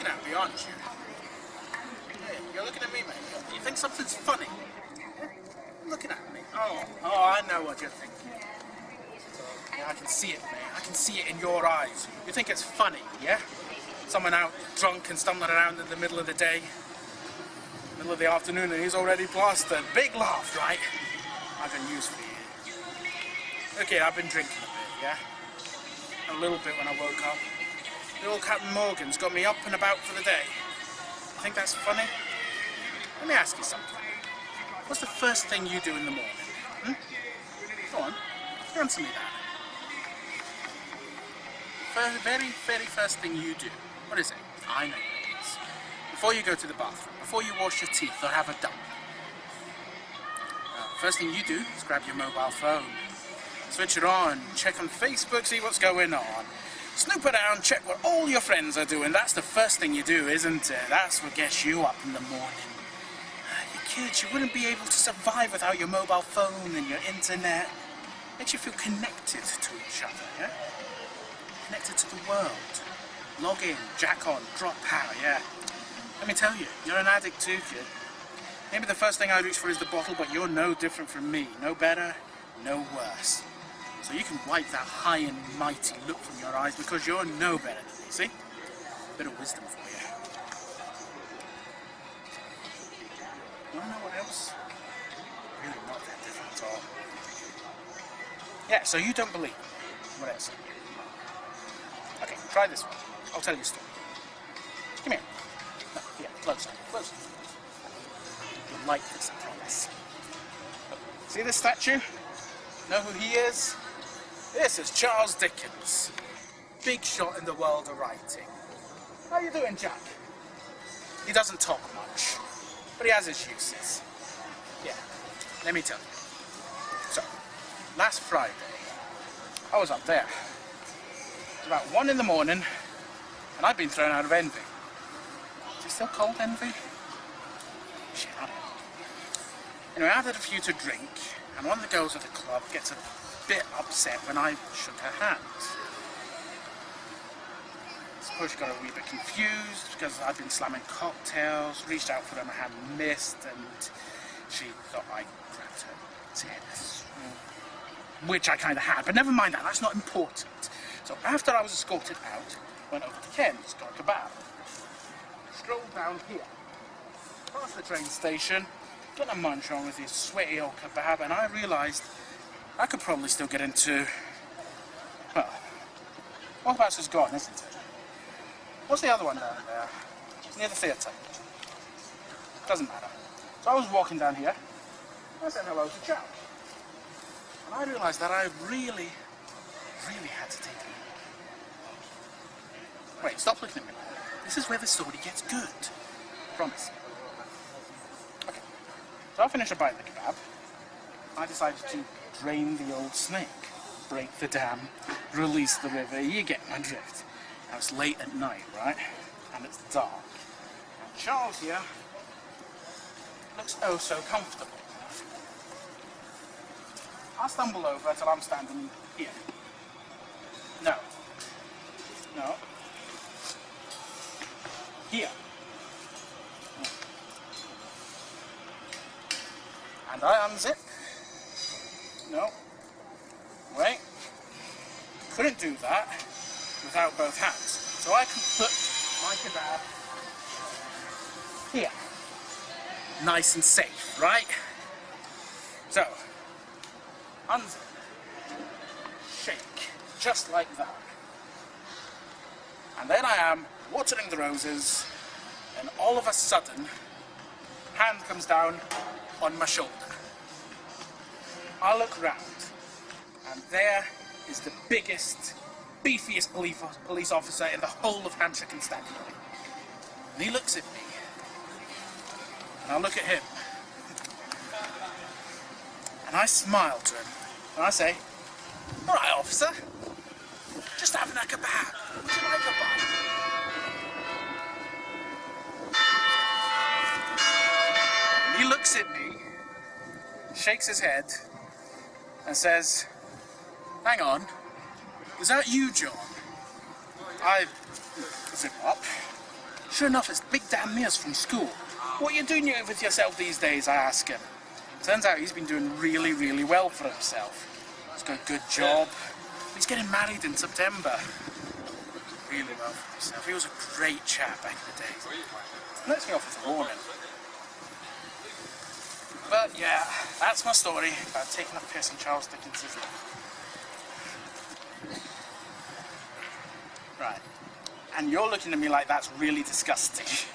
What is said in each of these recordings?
looking at me, aren't you? Hey, you're looking at me, mate. You think something's funny? You're looking at me. Oh, I know what you're thinking. Yeah, I can see it, mate. I can see it in your eyes. You think it's funny, yeah? Someone out drunk and stumbling around in the middle of the day, middle of the afternoon, and he's already plastered. Big laugh, right? I've got news for you. Okay, I've been drinking a bit, yeah? A little bit when I woke up. The old Captain Morgan's got me up and about for the day. You think that's funny? Let me ask you something. What's the first thing you do in the morning? Go on, answer me that. Very, very first thing you do. What is it? I know what it is. Before you go to the bathroom, before you wash your teeth or have a dump. First thing you do is grab your mobile phone. Switch it on, check on Facebook, see what's going on. Snoop around, check what all your friends are doing. That's the first thing you do, isn't it? That's what gets you up in the morning. You kids, you wouldn't be able to survive without your mobile phone and your internet. Makes you feel connected to each other, yeah? Connected to the world. Log in, jack on, drop power, yeah. Let me tell you, you're an addict too, kid. Maybe the first thing I reach for is the bottle, but you're no different from me. No better, no worse. So you can wipe that high and mighty look from your eyes because you're no better than me, see? A bit of wisdom for you. You wanna know what else? Really not that different at all. Yeah, so you don't believe me. What else? Okay, try this one. I'll tell you a story. Come here. No, yeah, closer, closer. You'll like this, I promise. See this statue? Know who he is? This is Charles Dickens. Big shot in the world of writing. How you doing, Jack? He doesn't talk much, but he has his uses. Yeah, let me tell you. So, last Friday, I was up there. It was about 1 in the morning, and I'd been thrown out of Envy. Is it still called Envy? Shit, I don't know. Anyway, I had a few to drink, and one of the girls at the club gets a bit upset when I shook her hand. I suppose she got a wee bit confused because I'd been slamming cocktails, reached out for them, I hadn't missed, and she thought I grabbed her tits. Which I kind of had, but never mind that, that's not important. So after I was escorted out, went over to Ken's, got a kebab. Strolled down here, past the train station, got a munch on with his sweaty old kebab, and I realised I could probably still get into, well, Walkabouts is gone, isn't it? What's the other one down there? Near the theatre. Doesn't matter. So I was walking down here, I said hello to Chow. And I realised that I really had to take him. Wait, stop looking at me. This is where the story gets good. Promise. Okay. So I finished a bite of the kebab. I decided to drain the old snake, break the dam, release the river. You get my drift. Now it's late at night, right? And it's dark. And Charles here looks oh so comfortable. I stumble over till I'm standing here. No. No. Here. And I unzip. No. Wait. Couldn't do that without both hands. So I can put my kebab here. Nice and safe, right? So, unzip. Shake. Just like that. And then I am watering the roses, and all of a sudden, hand comes down on my shoulder. I look round, and there is the biggest, beefiest police officer in the whole of Hampshire Constabulary. And he looks at me, and I look at him, and I smile to him, and I say, "All right, officer, just having a kebab. Would you like a bite?" And he looks at me, shakes his head, and says, "Hang on, is that you, John?" I zip up, Sure enough, it's Big Dan Mears from school. What are you doing with yourself these days, I ask him. Turns out he's been doing really, really well for himself. He's got a good job. He's getting married in September. Really well for himself. He was a great chap back in the day. Lets me off with a warning. But yeah, that's my story about taking a piss in Charles Dickens' life. Right. And you're looking at me like that's really disgusting.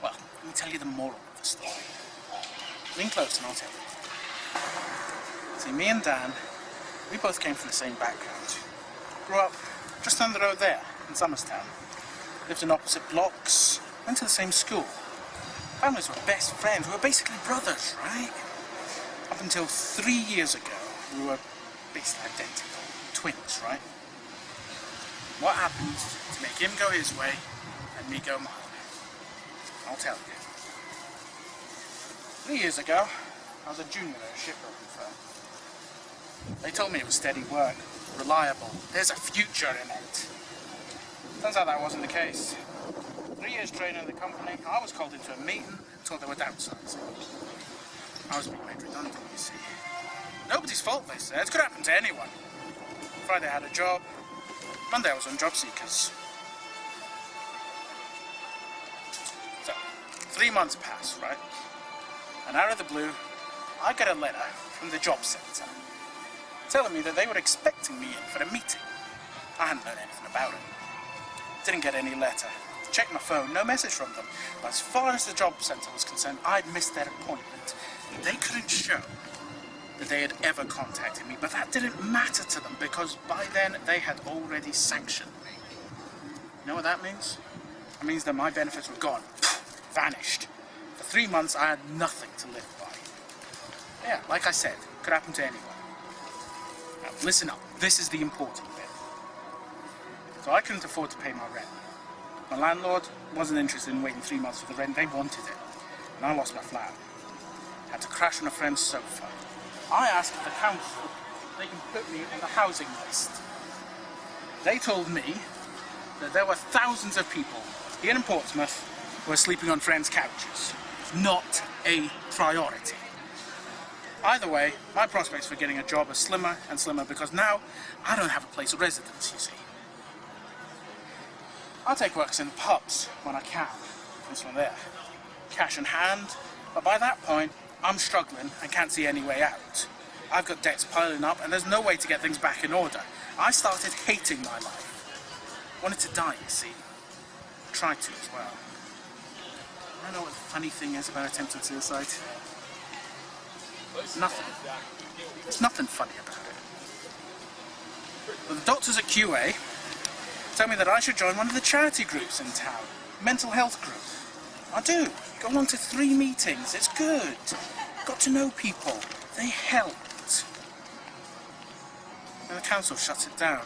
Well, let me tell you the moral of the story. Lean close and I'll tell you. See, me and Dan, we both came from the same background. Grew up just down the road there, in Somerstown. Lived in opposite blocks, went to the same school. Families were best friends, we were basically brothers, right? Up until 3 years ago, we were basically identical. Twins, right? What happened to make him go his way and me go mine? I'll tell you. 3 years ago, I was a junior at a shipbuilding firm. They told me it was steady work, reliable, there's a future in it. Turns out that wasn't the case. 3 years training in the company, I was called into a meeting, told they were downsizing. I was being made redundant, you see. Nobody's fault, they said. It could happen to anyone. Friday I had a job. Monday I was on job seekers. So, 3 months pass, right? And out of the blue, I get a letter from the job centre telling me that they were expecting me in for a meeting. I hadn't known anything about it. Didn't get any letter. Checked my phone, no message from them. But as far as the job centre was concerned, I'd missed their appointment. They couldn't show that they had ever contacted me, but that didn't matter to them because by then they had already sanctioned me. You know what that means? It means that my benefits were gone, vanished. For 3 months I had nothing to live by. Yeah, like I said, could happen to anyone. Now listen up, this is the important bit. So I couldn't afford to pay my rent. My landlord wasn't interested in waiting 3 months for the rent, they wanted it. And I lost my flat. Had to crash on a friend's sofa. I asked the council if they can put me on the housing list. They told me that there were thousands of people here in Portsmouth who were sleeping on friends' couches. Not a priority. Either way, my prospects for getting a job are slimmer and slimmer because now I don't have a place of residence, you see. I'll take works in the pubs when I can, once I'm there. Cash in hand, but by that point, I'm struggling and can't see any way out. I've got debts piling up and there's no way to get things back in order. I started hating my life. Wanted to die, you see. Tried to as well. I know what the funny thing is about attempted suicide. Nothing. There's nothing funny about it. But the doctors at QA tell me that I should join one of the charity groups in town. Mental health group. I do. Go along to 3 meetings. It's good. Got to know people. They helped. And the council shuts it down.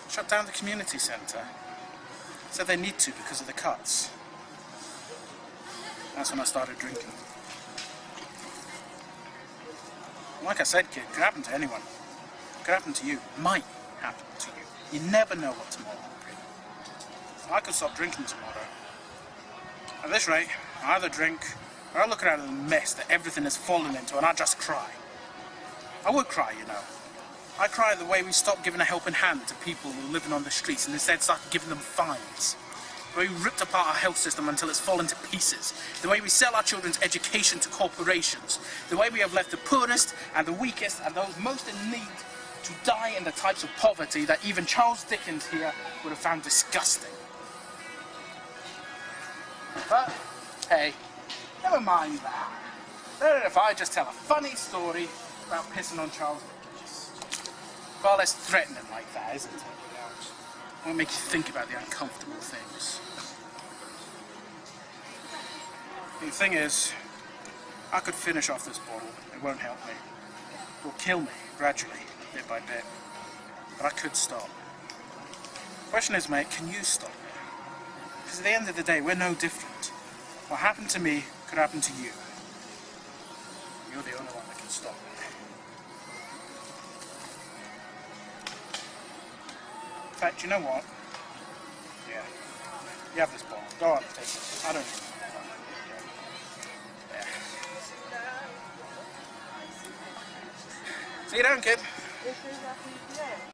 Shut down the community centre. Said they need to because of the cuts. That's when I started drinking. Like I said, kid, could happen to anyone. Could happen to you. Might happen to you. You never know what tomorrow will bring. I could stop drinking tomorrow. At this rate, I either drink, or I look around at the mess that everything has fallen into and I just cry. I would cry, you know. I cry the way we stopped giving a helping hand to people who are living on the streets and instead started giving them fines. The way we ripped apart our health system until it's fallen to pieces. The way we sell our children's education to corporations. The way we have left the poorest and the weakest and those most in need to die in the types of poverty that even Charles Dickens here would have found disgusting. But, hey, never mind that. Better if I just tell a funny story about pissing on Charles Dickens. Far less threatening like that, isn't it? It won't make you think about the uncomfortable things. The thing is, I could finish off this bottle. It won't help me. It will kill me, gradually, bit by bit. But I could stop. The question is, mate, can you stop? Because at the end of the day, we're no different. What happened to me could happen to you. You're the only one that can stop me. In fact, you know what? Yeah. You have this ball. Go on, take it. I don't need it. Yeah. See you down, kid. This is after you play.